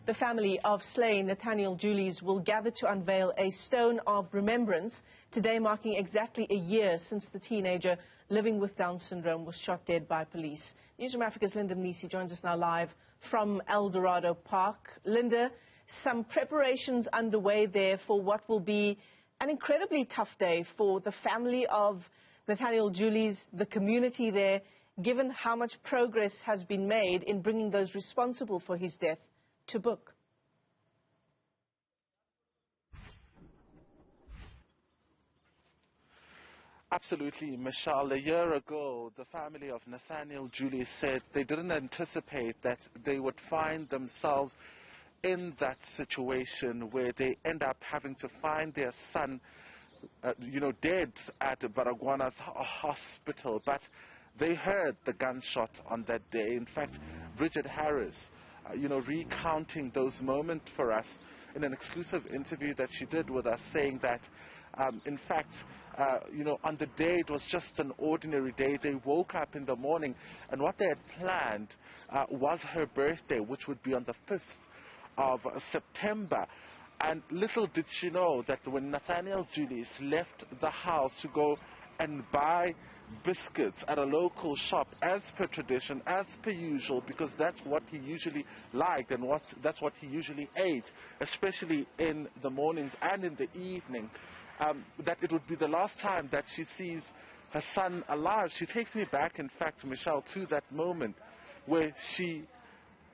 The family of slain Nathaniel Julies will gather to unveil a stone of remembrance, today marking exactly a year since the teenager living with Down syndrome was shot dead by police. Newsroom Africa's Linda Mnisi joins us now live from Eldorado Park. Linda, some preparations underway there for what will be an incredibly tough day for the family of Nathaniel Julies, the community there, given how much progress has been made in bringing those responsible for his death to book. Absolutely, Michelle. A year ago, the family of Nathaniel Julies said they didn't anticipate that they would find themselves in that situation where they end up having to find their son, dead at Baragwanath hospital. But they heard the gunshot on that day. In fact, Bridget Harris, recounting those moments for us in an exclusive interview that she did with us, saying that, in fact, on the day it was just an ordinary day. They woke up in the morning and what they had planned was her birthday, which would be on the 5th of September. And little did she know that when Nathaniel Julies left the house to go and buy biscuits at a local shop, as per tradition, as per usual, because that's what he usually liked and that's what he usually ate, especially in the mornings and in the evening, that it would be the last time that she sees her son alive. She takes me back, in fact, Michelle, to that moment where she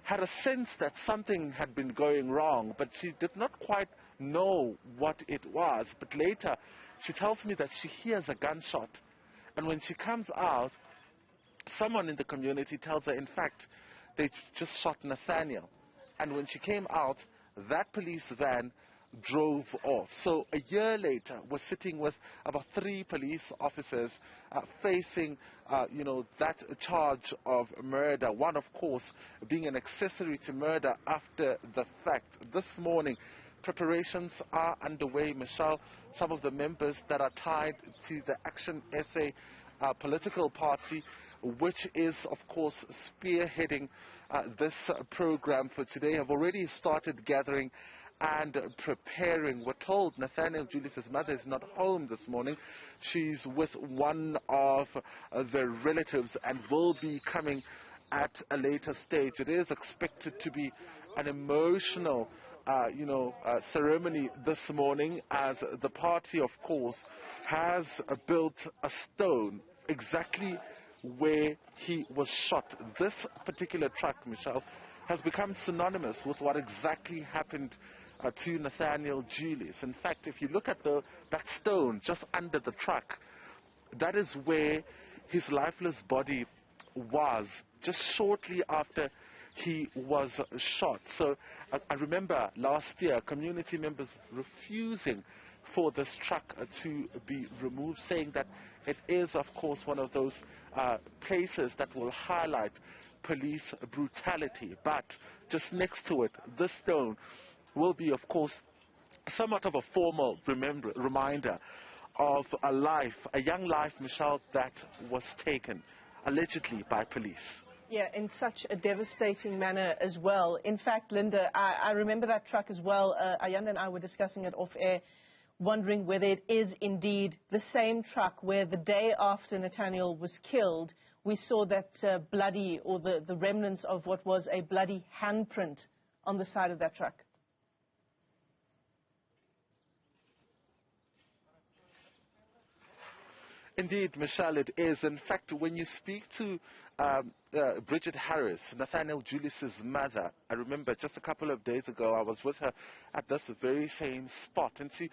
had a sense that something had been going wrong, but she did not quite know what it was. But later, she tells me that she hears a gunshot. And when she comes out, someone in the community tells her, in fact, they just shot Nathaniel. And when she came out, that police van drove off. So a year later, we're sitting with about 3 police officers facing, that charge of murder. One, of course, being an accessory to murder after the fact. This morning, preparations are underway, Michelle. Some of the members that are tied to the Action SA political party, which is, of course, spearheading this program for today, have already started gathering and preparing. We're told Nathaniel Julies' mother is not home this morning. She's with one of the relatives and will be coming at a later stage. It is expected to be an emotional ceremony this morning, as the party, of course, has built a stone exactly where he was shot. This particular truck, Michelle, has become synonymous with what exactly happened to Nathaniel Julies. In fact, if you look at that stone just under the truck, that is where his lifeless body was just shortly after he was shot. So I remember last year community members refusing for this truck to be removed, saying that it is, of course, one of those places that will highlight police brutality. But just next to it, this stone will be, of course, somewhat of a formal reminder of a young life, Michelle, that was taken allegedly by police. Yeah, in such a devastating manner as well. In fact, Linda, I remember that truck as well. Ayanda and I were discussing it off air, wondering whether it is indeed the same truck where the day after Nathaniel was killed, we saw that bloody, or the remnants of what was a bloody handprint on the side of that truck. Indeed, Michelle, it is. In fact, when you speak to Bridget Harris, Nathaniel Julies' mother, I remember just a couple of days ago I was with her at this very same spot, and she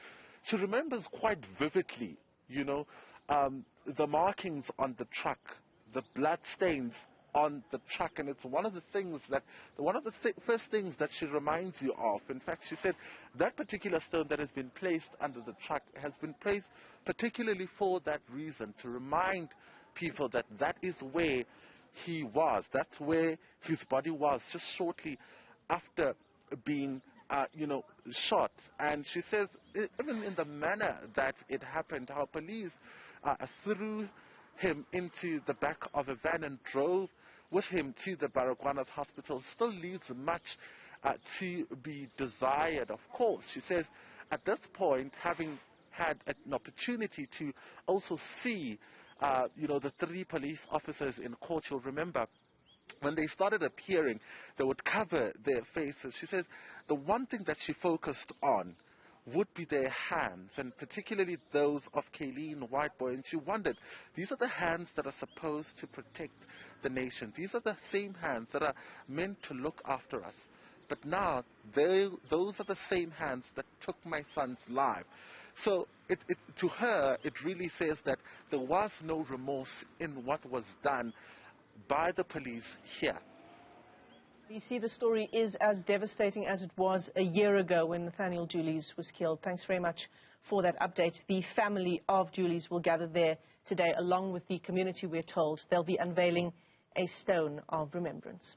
remembers quite vividly, the markings on the truck, the blood stains on the truck, and it's one of the first things that she reminds you of. In fact, she said that particular stone that has been placed under the truck has been placed particularly for that reason, to remind people that that is where he was, that's where his body was, just shortly after being shot. And she says, even in the manner that it happened, how police threw him into the back of a van and drove with him to the Baragwanath hospital, still leaves much to be desired, of course. She says, at this point, having had an opportunity to also see, the 3 police officers in court, you'll remember, when they started appearing, they would cover their faces. She says the one thing that she focused on would be their hands, and particularly those of Kayleen Whiteboy. And she wondered, these are the hands that are supposed to protect the nation. These are the same hands that are meant to look after us. But now, those are the same hands that took my son's life. So to her, it really says that there was no remorse in what was done by the police here. You see, the story is as devastating as it was a year ago when Nathaniel Julies was killed. Thanks very much for that update. The family of Julies will gather there today, along with the community, we're told. They'll be unveiling a stone of remembrance.